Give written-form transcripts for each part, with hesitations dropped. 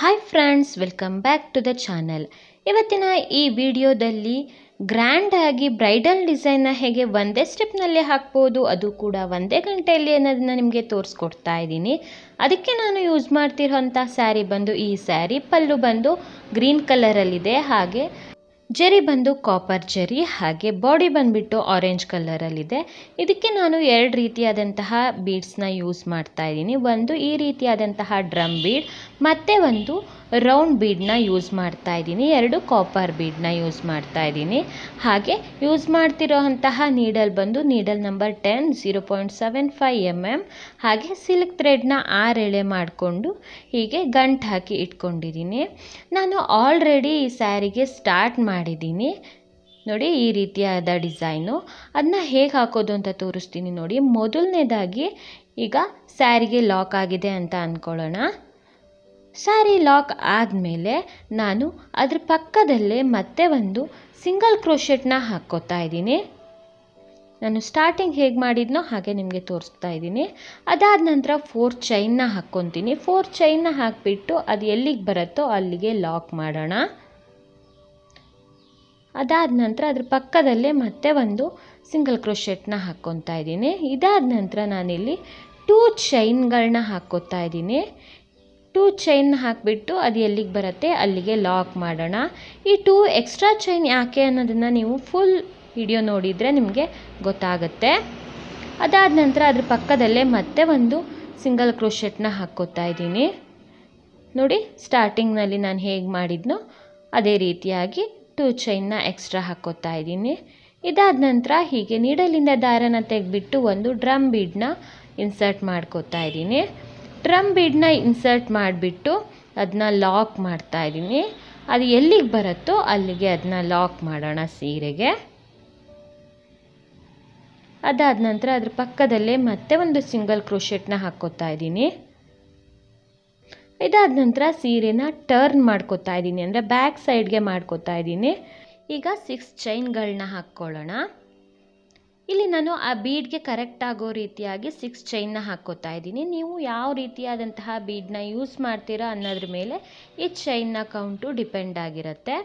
Hi friends, welcome back to the channel. ಇವತ್ತಿನ ಈ ವಿಡಿಯೋದಲ್ಲಿ ಗ್ರ್ಯಾಂಡ್ ಆಗಿ ಬ್ರೈಡಲ್ ಡಿಸೈನ್ನ ಹೇಗೆ ಒಂದೇ ಸ್ಟೆಪ್ನಲ್ಲಿ ಹಾಕ್ಬೋದು, ಅದು ಕೂಡ ಒಂದೇ ಗಂಟೆಯಲ್ಲಿ ಅನ್ನೋದನ್ನ ನಿಮಗೆ ತೋರಿಸ್ಕೊಡ್ತಾ ಇದ್ದೀನಿ. ಅದಕ್ಕೆ ನಾನು ಯೂಸ್ ಮಾಡ್ತಿರೋಂಥ ಸ್ಯಾರಿ ಬಂದು ಈ ಸ್ಯಾರಿ. ಪಲ್ಲು ಬಂದು ಗ್ರೀನ್ ಕಲರಲ್ಲಿದೆ, ಹಾಗೆ ಜರಿ ಬಂದು ಕಾಪರ್ ಜರಿ, ಹಾಗೆ ಬಾಡಿ ಬಂದುಬಿಟ್ಟು ಆರೆಂಜ್ ಕಲರಲ್ಲಿದೆ. ಇದಕ್ಕೆ ನಾನು ಎರಡು ರೀತಿಯಾದಂತಹ ಬೀಡ್ಸ್ನ ಯೂಸ್ ಮಾಡ್ತಾ ಇದ್ದೀನಿ. ಒಂದು ಈ ರೀತಿಯಾದಂತಹ ಡ್ರಮ್ ಬೀಡ್ ಮತ್ತು ಒಂದು ರೌಂಡ್ ಬೀಡನ್ನ ಯೂಸ್ ಮಾಡ್ತಾ ಇದ್ದೀನಿ. ಎರಡು ಕಾಪರ್ ಬೀಡನ್ನ ಯೂಸ್ ಮಾಡ್ತಾ ಇದ್ದೀನಿ. ಹಾಗೆ ಯೂಸ್ ಮಾಡ್ತಿರೋ ಅಂತಹ ನೀಡಲ್ ಬಂದು ನೀಡಲ್ ನಂಬರ್ 10 0.75 mm. ಹಾಗೆ ಸಿಲ್ಕ್ ಥ್ರೆಡ್ನ 6 ಎಳೆ ಮಾಡಿಕೊಂಡು ಹೀಗೆ ಗಂಟು ಹಾಕಿ ಇಟ್ಕೊಂಡಿದ್ದೀನಿ. ನಾನು ಆಲ್ರೆಡಿ ಈ ಸ್ಯಾರಿಗೆ ಸ್ಟಾರ್ಟ್ ಮಾಡಿದ್ದೀನಿ. ನೋಡಿ, ಈ ರೀತಿಯಾದ ಡಿಸೈನು. ಅದನ್ನ ಹೇಗೆ ಹಾಕೋದು ಅಂತ ತೋರಿಸ್ತೀನಿ ನೋಡಿ. ಮೊದಲನೇದಾಗಿ ಈಗ ಸ್ಯಾರಿಗೆ ಲಾಕ್ ಆಗಿದೆ ಅಂತ ಅಂದ್ಕೊಳ್ಳೋಣ. ಸ್ಯಾರಿ ಲಾಕ್ ಆದಮೇಲೆ ನಾನು ಅದ್ರ ಪಕ್ಕದಲ್ಲೇ ಮತ್ತೆ ಒಂದು ಸಿಂಗಲ್ ಕ್ರೋಶೆಟ್ನ ಹಾಕ್ಕೋತಾ ಇದ್ದೀನಿ. ನಾನು ಸ್ಟಾರ್ಟಿಂಗ್ ಹೇಗೆ ಮಾಡಿದ್ನೋ ಹಾಗೆ ನಿಮಗೆ ತೋರಿಸ್ತಾ ಇದ್ದೀನಿ. ಅದಾದ ನಂತರ 4 ಚೈನ್ನ ಹಾಕ್ಕೊತೀನಿ. 4 ಚೈನ್ನ ಹಾಕಿಬಿಟ್ಟು ಅದು ಎಲ್ಲಿಗೆ ಬರುತ್ತೋ ಅಲ್ಲಿಗೆ ಲಾಕ್ ಮಾಡೋಣ. ಅದಾದ ನಂತರ ಅದ್ರ ಪಕ್ಕದಲ್ಲೇ ಮತ್ತೆ ಒಂದು ಸಿಂಗಲ್ ಕ್ರೋಶೆಟ್ನ ಹಾಕ್ಕೊತಾ ಇದ್ದೀನಿ. ಇದಾದ ನಂತರ ನಾನಿಲ್ಲಿ 2 ಚೈನ್ಗಳನ್ನ ಹಾಕ್ಕೋತಾ ಇದ್ದೀನಿ. 2 ಚೈನ್ ಹಾಕಿಬಿಟ್ಟು ಅದು ಎಲ್ಲಿಗೆ ಬರುತ್ತೆ ಅಲ್ಲಿಗೆ ಲಾಕ್ ಮಾಡೋಣ. ಈ 2 ಎಕ್ಸ್ಟ್ರಾ ಚೈನ್ ಯಾಕೆ ಅನ್ನೋದನ್ನು ನೀವು ಫುಲ್ ವಿಡಿಯೋ ನೋಡಿದರೆ ನಿಮಗೆ ಗೊತ್ತಾಗುತ್ತೆ. ಅದಾದ ನಂತರ ಅದ್ರ ಪಕ್ಕದಲ್ಲೇ ಮತ್ತೆ ಒಂದು ಸಿಂಗಲ್ ಕ್ರೋಶೆಟ್ನ ಹಾಕ್ಕೋತಾ ಇದ್ದೀನಿ. ನೋಡಿ, ಸ್ಟಾರ್ಟಿಂಗ್ನಲ್ಲಿ ನಾನು ಹೇಗೆ ಮಾಡಿದ್ನೋ ಅದೇ ರೀತಿಯಾಗಿ 2 ಚೈನ್ನ ಎಕ್ಸ್ಟ್ರಾ ಹಾಕ್ಕೋತಾ ಇದ್ದೀನಿ. ಇದಾದ ನಂತರ ಹೀಗೆ ನೀಡಲಿಂದ ದಾರನ ತೆಗೆದ್ಬಿಟ್ಟು ಒಂದು ಡ್ರಮ್ ಬೀಡನ್ನ ಇನ್ಸರ್ಟ್ ಮಾಡ್ಕೋತಾ ಇದ್ದೀನಿ. ಡ್ರಮ್ ಬೀಡನ್ನ ಇನ್ಸರ್ಟ್ ಮಾಡಿಬಿಟ್ಟು ಅದನ್ನ ಲಾಕ್ ಮಾಡ್ತಾ ಇದ್ದೀನಿ. ಅದು ಎಲ್ಲಿಗೆ ಬರುತ್ತೋ ಅಲ್ಲಿಗೆ ಅದನ್ನ ಲಾಕ್ ಮಾಡೋಣ ಸೀರೆಗೆ. ಅದಾದ ನಂತರ ಅದ್ರ ಪಕ್ಕದಲ್ಲೇ ಮತ್ತೆ ಒಂದು ಸಿಂಗಲ್ ಕ್ರೋಶೆಟ್ನ ಹಾಕ್ಕೋತಾ ಇದ್ದೀನಿ. ಇದಾದ ನಂತರ ಸೀರೆನ ಟರ್ನ್ ಮಾಡ್ಕೋತಾ ಇದ್ದೀನಿ, ಅಂದರೆ ಬ್ಯಾಕ್ ಸೈಡ್ಗೆ ಮಾಡ್ಕೋತಾ ಇದ್ದೀನಿ. ಈಗ 6 ಚೈನ್ಗಳನ್ನ ಹಾಕ್ಕೊಳ್ಳೋಣ. ಇಲ್ಲಿ ನಾನು ಆ ಬೀಡ್ಗೆ ಕರೆಕ್ಟ್ ಆಗೋ ರೀತಿಯಾಗಿ 6 ಚೈನ್ನ ಹಾಕ್ಕೋತಾ ಇದ್ದೀನಿ. ನೀವು ಯಾವ ರೀತಿಯಾದಂತಹ ಬೀಡನ್ನ ಯೂಸ್ ಮಾಡ್ತೀರಾ ಅನ್ನೋದ್ರ ಮೇಲೆ ಈ ಚೈನ್ನ ಕೌಂಟು ಡಿಪೆಂಡ್ ಆಗಿರುತ್ತೆ.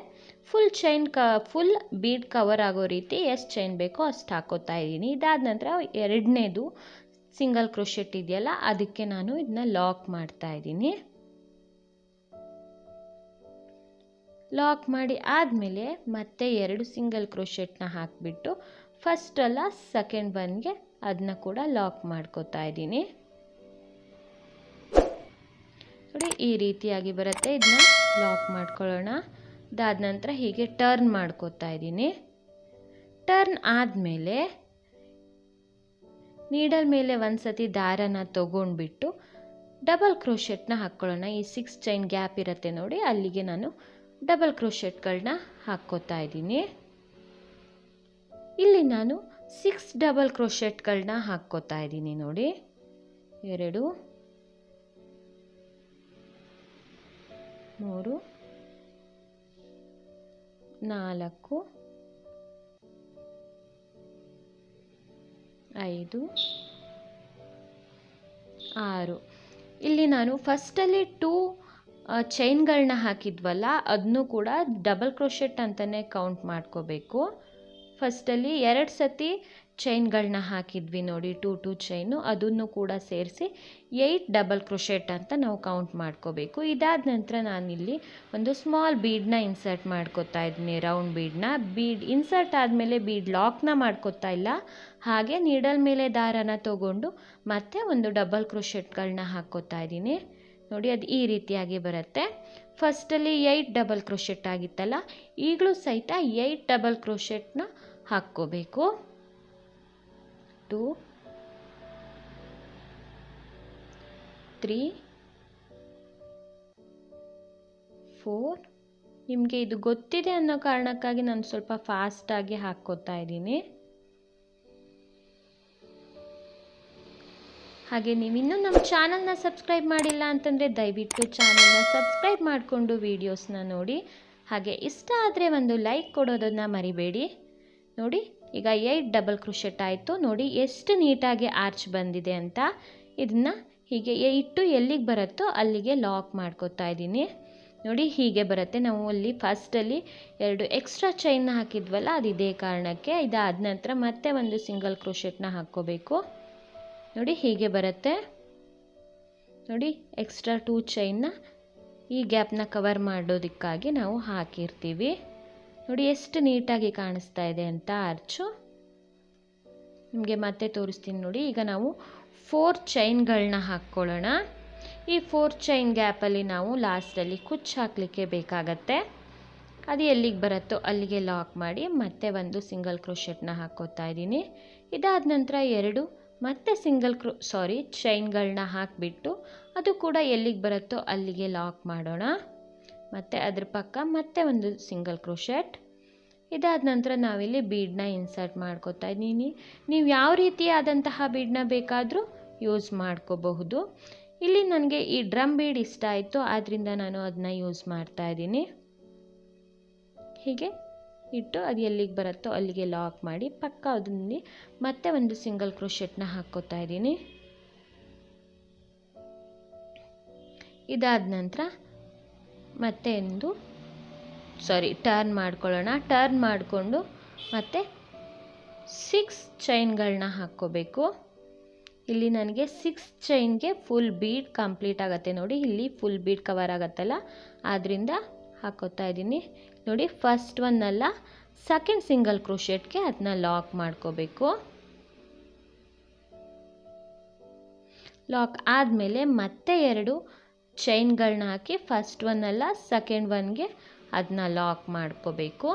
ಫುಲ್ ಬೀಡ್ ಕವರ್ ಆಗೋ ರೀತಿ ಎಷ್ಟು ಚೈನ್ ಬೇಕೋ ಅಷ್ಟು ಹಾಕ್ಕೋತಾ ಇದ್ದೀನಿ. ಇದಾದ ನಂತರ ಎರಡನೇದು ಸಿಂಗಲ್ ಕ್ರೋಶೆಟ್ ಇದೆಯಲ್ಲ, ಅದಕ್ಕೆ ನಾನು ಇದನ್ನ ಲಾಕ್ ಮಾಡ್ತಾ ಇದ್ದೀನಿ. ಲಾಕ್ ಮಾಡಿ ಆದಮೇಲೆ ಮತ್ತೆ 2 ಸಿಂಗಲ್ ಕ್ರೋಶೆಟ್ನ ಹಾಕಿಬಿಟ್ಟು ಫಸ್ಟ್ ಅಲ್ಲ ಸೆಕೆಂಡ್ ಒನ್ಗೆ ಅದನ್ನ ಕೂಡ ಲಾಕ್ ಮಾಡ್ಕೋತಾ ಇದ್ದೀನಿ. ನೋಡಿ, ಈ ರೀತಿಯಾಗಿ ಬರುತ್ತೆ. ಇದನ್ನ ಲಾಕ್ ಮಾಡ್ಕೊಳ್ಳೋಣ. ಅದಾದ ನಂತರ ಹೀಗೆ ಟರ್ನ್ ಮಾಡ್ಕೋತಾ ಇದ್ದೀನಿ. ಟರ್ನ್ ಆದಮೇಲೆ ನೀಡಲ್ ಮೇಲೆ ಒಂದು ಸತಿ ದಾರನ ತಗೊಂಡ್ಬಿಟ್ಟು ಡಬಲ್ ಕ್ರೋಶೆಟ್ನ ಹಾಕ್ಕೊಳ್ಳೋಣ. ಈ 6 ಚೈನ್ ಗ್ಯಾಪ್ ಇರುತ್ತೆ ನೋಡಿ, ಅಲ್ಲಿಗೆ ನಾನು ಡಬಲ್ ಕ್ರೋಶೆಟ್ಗಳನ್ನ ಹಾಕ್ಕೋತಾ ಇದ್ದೀನಿ. ಇಲ್ಲಿ ನಾನು 6 ಡಬಲ್ ಕ್ರೋಶೆಟ್ಗಳನ್ನ ಹಾಕ್ಕೋತಾ ಇದ್ದೀನಿ. ನೋಡಿ, 2 3 4 5 6. ಇಲ್ಲಿ ನಾನು ಫಸ್ಟಲ್ಲಿ 2 ಚೈನ್ಗಳನ್ನ ಹಾಕಿದ್ವಲ್ಲ, ಅದನ್ನು ಕೂಡ ಡಬಲ್ ಕ್ರೋಶೆಟ್ ಅಂತಲೇ ಕೌಂಟ್ ಮಾಡ್ಕೋಬೇಕು. ಫಸ್ಟಲ್ಲಿ 2 ಸತಿ ಚೈನ್ಗಳನ್ನ ಹಾಕಿದ್ವಿ ನೋಡಿ, 2 ಚೈನು, ಅದನ್ನು ಕೂಡ ಸೇರಿಸಿ 8 ಡಬಲ್ ಕ್ರೋಶೆಟ್ ಅಂತ ನಾವು ಕೌಂಟ್ ಮಾಡ್ಕೋಬೇಕು. ಇದಾದ ನಂತರ ನಾನಿಲ್ಲಿ ಒಂದು ಸ್ಮಾಲ್ ಬೀಡನ್ನ ಇನ್ಸರ್ಟ್ ಮಾಡ್ಕೋತಾ ಇದ್ದೀನಿ, ರೌಂಡ್ ಬೀಡನ್ನ. ಬೀಡ್ ಇನ್ಸರ್ಟ್ ಆದಮೇಲೆ ಬೀಡ್ ಲಾಕ್ನ ಮಾಡ್ಕೋತಾ ಇಲ್ಲ, ಹಾಗೆ ನೀಡಲ್ ಮೇಲೆ ದಾರನ ತಗೊಂಡು ಮತ್ತೆ ಒಂದು ಡಬಲ್ ಕ್ರೋಶೆಟ್ಗಳನ್ನ ಹಾಕ್ಕೋತಾ ಇದ್ದೀನಿ. ನೋಡಿ, ಅದು ಈ ರೀತಿಯಾಗಿ ಬರುತ್ತೆ. ಫಸ್ಟಲ್ಲಿ 8 ಡಬಲ್ ಕ್ರೋಶೆಟ್ ಆಗಿತ್ತಲ್ಲ, ಈಗಲೂ ಸಹಿತ 8 ಡಬಲ್ ಕ್ರೋಶೆಟ್ನ ಹಾಕ್ಕೋಬೇಕು. 2 3 4. ನಿಮಗೆ ಇದು ಗೊತ್ತಿದೆ ಅನ್ನೋ ಕಾರಣಕ್ಕಾಗಿ ನಾನು ಸ್ವಲ್ಪ ಫಾಸ್ಟಾಗಿ ಹಾಕ್ಕೋತಾ ಇದ್ದೀನಿ. ಹಾಗೆ ನೀವಿನ್ನೂ ನಮ್ಮ ಚಾನಲ್ನ ಸಬ್ಸ್ಕ್ರೈಬ್ ಮಾಡಿಲ್ಲ ಅಂತಂದರೆ ದಯವಿಟ್ಟು ಚಾನಲ್ನ ಸಬ್ಸ್ಕ್ರೈಬ್ ಮಾಡಿಕೊಂಡು ವೀಡಿಯೋಸ್ನ ನೋಡಿ. ಹಾಗೆ ಇಷ್ಟ ಆದರೆ ಒಂದು ಲೈಕ್ ಕೊಡೋದನ್ನು ಮರಿಬೇಡಿ. ನೋಡಿ, ಈಗ 8 ಡಬಲ್ ಕ್ರೋಶೆಟ್ ಆಯಿತು. ನೋಡಿ ಎಷ್ಟು ನೀಟಾಗಿ ಆರ್ಚ್ ಬಂದಿದೆ ಅಂತ. ಇದನ್ನು ಹೀಗೆ ಇಟ್ಟು ಎಲ್ಲಿಗೆ ಬರುತ್ತೋ ಅಲ್ಲಿಗೆ ಲಾಕ್ ಮಾಡ್ಕೊತಾ ಇದ್ದೀನಿ. ನೋಡಿ ಹೀಗೆ ಬರುತ್ತೆ. ನಾವು ಅಲ್ಲಿ ಫಸ್ಟಲ್ಲಿ 2 ಎಕ್ಸ್ಟ್ರಾ ಚೈನ್ನ ಹಾಕಿದ್ವಲ್ಲ, ಅದು ಇದೇ ಕಾರಣಕ್ಕೆ. ಇದಾದ ನಂತರ ಮತ್ತೆ ಒಂದು ಸಿಂಗಲ್ ಕ್ರೋಶೆಟ್ನ ಹಾಕ್ಕೋಬೇಕು. ನೋಡಿ ಹೀಗೆ ಬರುತ್ತೆ. ನೋಡಿ ಎಕ್ಸ್ಟ್ರಾ 2 ಚೈನ್ನ ಈ ಗ್ಯಾಪ್ನ ಕವರ್ ಮಾಡೋದಕ್ಕಾಗಿ ನಾವು ಹಾಕಿರ್ತೀವಿ. ನೋಡಿ ಎಷ್ಟು ನೀಟಾಗಿ ಕಾಣಿಸ್ತಾ ಇದೆ ಅಂತ ಆರ್ಚು. ನಿಮಗೆ ಮತ್ತೆ ತೋರಿಸ್ತೀನಿ ನೋಡಿ. ಈಗ ನಾವು 4 ಚೈನ್ಗಳನ್ನ ಹಾಕ್ಕೊಳ್ಳೋಣ. ಈ 4 ಚೈನ್ ಗ್ಯಾಪಲ್ಲಿ ನಾವು ಲಾಸ್ಟಲ್ಲಿ ಕುಚ್ಚು ಹಾಕಲಿಕ್ಕೆ ಬೇಕಾಗತ್ತೆ. ಅದು ಎಲ್ಲಿಗೆ ಬರುತ್ತೋ ಅಲ್ಲಿಗೆ ಲಾಕ್ ಮಾಡಿ ಮತ್ತೆ ಒಂದು ಸಿಂಗಲ್ ಕ್ರೋಶೆಟ್ನ ಹಾಕ್ಕೋತಾ ಇದ್ದೀನಿ. ಇದಾದ ನಂತರ 2 ಮತ್ತೆ ಚೈನ್ಗಳನ್ನ ಹಾಕಿಬಿಟ್ಟು ಅದು ಕೂಡ ಎಲ್ಲಿಗೆ ಬರುತ್ತೋ ಅಲ್ಲಿಗೆ ಲಾಕ್ ಮಾಡೋಣ. ಮತ್ತು ಅದ್ರ ಪಕ್ಕ ಮತ್ತೆ ಒಂದು ಸಿಂಗಲ್ ಕ್ರೋಶೆಟ್. ಇದಾದ ನಂತರ ನಾವಿಲ್ಲಿ ಬೀಡನ್ನ ಇನ್ಸರ್ಟ್ ಮಾಡ್ಕೋತಾ ಇದ್ದೀನಿ. ನೀವು ಯಾವ ರೀತಿಯಾದಂತಹ ಬೀಡನ್ನ ಬೇಕಾದರೂ ಯೂಸ್ ಮಾಡ್ಕೋಬಹುದು. ಇಲ್ಲಿ ನನಗೆ ಈ ಡ್ರಮ್ ಬೀಡ್ ಇಷ್ಟ ಆಯಿತು, ಆದ್ದರಿಂದ ನಾನು ಅದನ್ನ ಯೂಸ್ ಮಾಡ್ತಾ ಇದ್ದೀನಿ. ಹೀಗೆ ಇಟ್ಟು ಅದು ಎಲ್ಲಿಗೆ ಬರುತ್ತೋ ಅಲ್ಲಿಗೆ ಲಾಕ್ ಮಾಡಿ ಪಕ್ಕ ಅದರಲ್ಲಿ ಮತ್ತೆ ಒಂದು ಸಿಂಗಲ್ ಕ್ರೋಶೆಟ್ನ ಹಾಕ್ಕೋತಾ ಇದ್ದೀನಿ. ಇದಾದ ನಂತರ ಮತ್ತೆ ಟರ್ನ್ ಮಾಡ್ಕೊಳ್ಳೋಣ. ಟರ್ನ್ ಮಾಡಿಕೊಂಡು ಮತ್ತೆ 6 ಚೈನ್ಗಳನ್ನ ಹಾಕ್ಕೋಬೇಕು. ಇಲ್ಲಿ ನನಗೆ 6 ಚೈನ್ಗೆ ಫುಲ್ ಬೀಡ್ ಕಂಪ್ಲೀಟ್ ಆಗುತ್ತೆ. ನೋಡಿ ಇಲ್ಲಿ ಫುಲ್ ಬೀಡ್ ಕವರ್ ಆಗುತ್ತಲ್ಲ, ಆದ್ದರಿಂದ ಹಾಕೋತಾ ಇದ್ದೀನಿ. ನೋಡಿ ಫಸ್ಟ್ ಒನ್ ಅಲ್ಲ, ಸೆಕೆಂಡ್ ಸಿಂಗಲ್ ಕ್ರೋಶೆಟ್ಗೆ ಅದನ್ನ ಲಾಕ್ ಮಾಡ್ಕೋಬೇಕು. ಲಾಕ್ ಆದಮೇಲೆ ಮತ್ತೆ 2 ಚೈನ್ಗಳನ್ನ ಹಾಕಿ ಫಸ್ಟ್ ಒನ್ ಅಲ್ಲ ಸೆಕೆಂಡ್ ಒನ್ಗೆ ಅದನ್ನ ಲಾಕ್ ಮಾಡ್ಕೋಬೇಕು.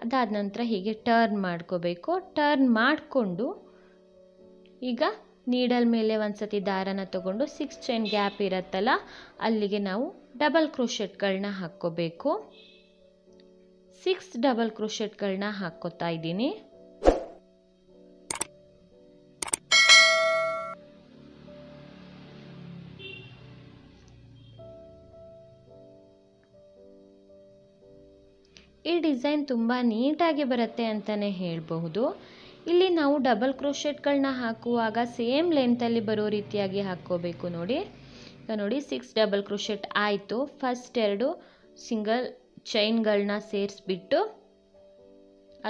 ಅದಾದ ನಂತರ ಹೀಗೆ ಟರ್ನ್ ಮಾಡ್ಕೋಬೇಕು. ಟರ್ನ್ ಮಾಡಿಕೊಂಡು ಈಗ ನೀಡಲ್ ಮೇಲೆ ಒಂದ್ಸತಿ ದಾರನ ತಗೊಂಡು 6 ಚೈನ್ ಗ್ಯಾಪ್ ಇರುತ್ತಲ್ಲ ಅಲ್ಲಿಗೆ ನಾವು ಡಬಲ್ ಕ್ರೋಶೆಟ್ಗಳನ್ನ ಹಾಕ್ಕೋಬೇಕು. 6 ಡಬಲ್ ಕ್ರೋಶೆಟ್ಗಳನ್ನ ಹಾಕ್ಕೋತಾ ಇದ್ದೀನಿ. ಈ ಡಿಸೈನ್ ತುಂಬ ನೀಟಾಗಿ ಬರುತ್ತೆ ಅಂತಲೇ ಹೇಳಬಹುದು. ಇಲ್ಲಿ ನಾವು ಡಬಲ್ ಕ್ರೋಶೆಟ್ಗಳನ್ನ ಹಾಕುವಾಗ ಸೇಮ್ ಲೆಂತಲ್ಲಿ ಬರೋ ರೀತಿಯಾಗಿ ಹಾಕ್ಕೋಬೇಕು. ನೋಡಿ ಈಗ ನೋಡಿ 6 ಡಬಲ್ ಕ್ರೋಶೆಟ್ ಆಯಿತು. ಫಸ್ಟ್ 2 ಸಿಂಗಲ್ ಚೈನ್ಗಳನ್ನ ಸೇರಿಸ್ಬಿಟ್ಟು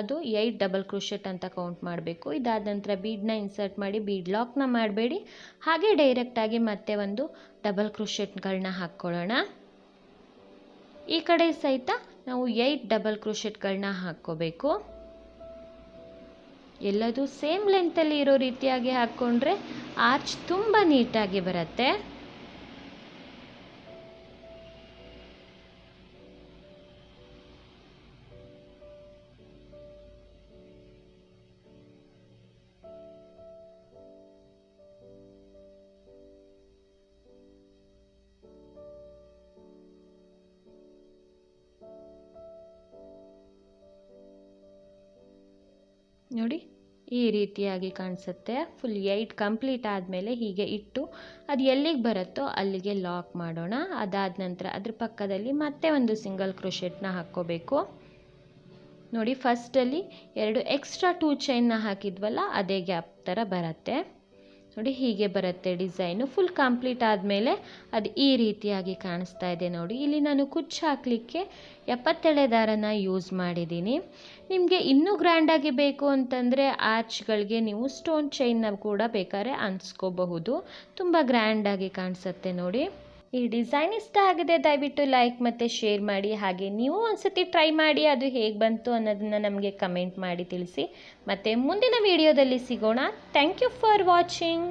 ಅದು 8 ಡಬಲ್ ಕ್ರೋಶೆಟ್ ಅಂತ ಕೌಂಟ್ ಮಾಡಬೇಕು. ಇದಾದ ನಂತರ ಬೀಡನ್ನ ಇನ್ಸರ್ಟ್ ಮಾಡಿ ಬೀಡ್ ಲಾಕ್ನ ಮಾಡಬೇಡಿ, ಹಾಗೆ ಡೈರೆಕ್ಟಾಗಿ ಮತ್ತೆ ಒಂದು ಡಬಲ್ ಕ್ರೋಶೆಟ್ಗಳನ್ನ ಹಾಕ್ಕೊಳ್ಳೋಣ. ಈ ಕಡೆ ಸಹಿತ ನಾವು 8 ಡಬಲ್ ಕ್ರೋಶೆಟ್ಗಳನ್ನ ಹಾಕ್ಕೋಬೇಕು. ಎಲ್ಲದೂ ಸೇಮ್ ಲೆಂತಲ್ಲಿ ಇರೋ ರೀತಿಯಾಗಿ ಹಾಕ್ಕೊಂಡ್ರೆ ಆರ್ಚ್ ತುಂಬ ನೀಟಾಗಿ ಬರುತ್ತೆ. ನೋಡಿ ಈ ರೀತಿಯಾಗಿ ಕಾಣಿಸುತ್ತೆ. ಫುಲ್ 8 ಕಂಪ್ಲೀಟ್ ಆದಮೇಲೆ ಹೀಗೆ ಇಟ್ಟು ಅದು ಎಲ್ಲಿಗೆ ಬರುತ್ತೋ ಅಲ್ಲಿಗೆ ಲಾಕ್ ಮಾಡೋಣ. ಅದಾದ ನಂತರ ಅದ್ರ ಪಕ್ಕದಲ್ಲಿ ಮತ್ತೆ ಒಂದು ಸಿಂಗಲ್ ಕ್ರೋಶೆಟ್ನ ಹಾಕ್ಕೋಬೇಕು. ನೋಡಿ ಫಸ್ಟಲ್ಲಿ 2 ಎಕ್ಸ್ಟ್ರಾ 2 ಚೈನ್ನ ಹಾಕಿದ್ವಲ್ಲ ಅದೇ ಗ್ಯಾಪ್ ಥರ ಬರುತ್ತೆ. ನೋಡಿ ಹೀಗೆ ಬರುತ್ತೆ ಡಿಸೈನು. ಫುಲ್ ಕಂಪ್ಲೀಟ್ ಆದಮೇಲೆ ಅದು ಈ ರೀತಿಯಾಗಿ ಕಾಣಿಸ್ತಾ ಇದೆ. ನೋಡಿ ಇಲ್ಲಿ ನಾನು ಕುಚ್ಚು ಹಾಕಲಿಕ್ಕೆ 70 ದಾರನ ಯೂಸ್ ಮಾಡಿದ್ದೀನಿ. ನಿಮಗೆ ಇನ್ನೂ ಗ್ರ್ಯಾಂಡಾಗಿ ಬೇಕು ಅಂತಂದರೆ ಆರ್ಚ್ಗಳಿಗೆ ನೀವು ಸ್ಟೋನ್ ಚೈನ್ನ ಕೂಡ ಬೇಕಾದ್ರೆ ಅಂಟಿಸ್ಕೋಬಹುದು. ತುಂಬ ಗ್ರ್ಯಾಂಡಾಗಿ ಕಾಣಿಸುತ್ತೆ. ನೋಡಿ ಈ ಡಿಸೈನ್ ಇಷ್ಟ ಆಗಿದೆ, ದಯವಿಟ್ಟು ಲೈಕ್ ಮತ್ತು ಶೇರ್ ಮಾಡಿ. ಹಾಗೆ ನೀವು ಒಂದ್ಸತಿ ಟ್ರೈ ಮಾಡಿ ಅದು ಹೇಗೆ ಬಂತು ಅನ್ನೋದನ್ನು ನಮಗೆ ಕಮೆಂಟ್ ಮಾಡಿ ತಿಳಿಸಿ. ಮತ್ತು ಮುಂದಿನ ವಿಡಿಯೋದಲ್ಲಿ ಸಿಗೋಣ. Thank you for watching.